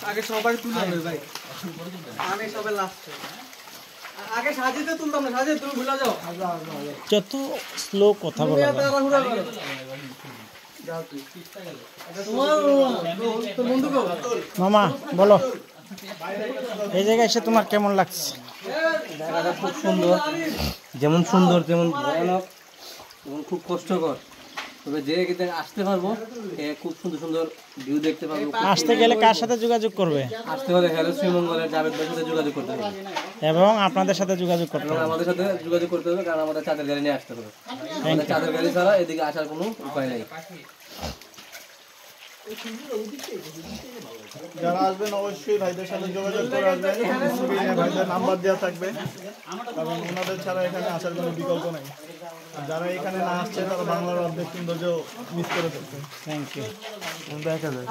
আগে সবাই তুলে ভাই, আগে সবাই লাস্টে, আগে সাজিতে তুলতাম না, সাজিয়ে তুমি ভুলে যাও। যত স্লো কথা বলা মামা বলো, এই জায়গায় এসে তোমার কেমন লাগছে? জায়গাটা খুব সুন্দর, যেমন সুন্দর তেমন ভয়ানক এবং খুব কষ্টকর। তবে যে আসতে পারবো খুব সুন্দর সুন্দর ভিউ দেখতে পারবো। আসতে গেলে কার সাথে যোগাযোগ করবে? আসতে হলে হ্যালো শ্রীমঙ্গলের জাভেদ ভাইয়ের সাথে যোগাযোগ করতে হবে এবং আপনাদের সাথে যোগাযোগ করতে হবে। আমাদের সাথে যোগাযোগ করতে হবে, কারণ আমাদের চাঁদের গাড়ি নিয়ে আসতে হবে। আমাদের চাঁদের গাড়ি ছাড়া এদিকে আসার কোনো উপায় নেই। যারা আসবেন অবশ্যই ভাইদের সাথে যোগাযোগ করে আসবেন, ভাইদের নাম্বার দেওয়া থাকবে, কারণ ওনাদের ছাড়া এখানে আসার কোনো বিকল্প নেই। যারা এখানে না আসছে তারা বাংলার অর্ধেক সৌন্দর্য মিস করে ফেলছে। Thank you. দেখা যায়।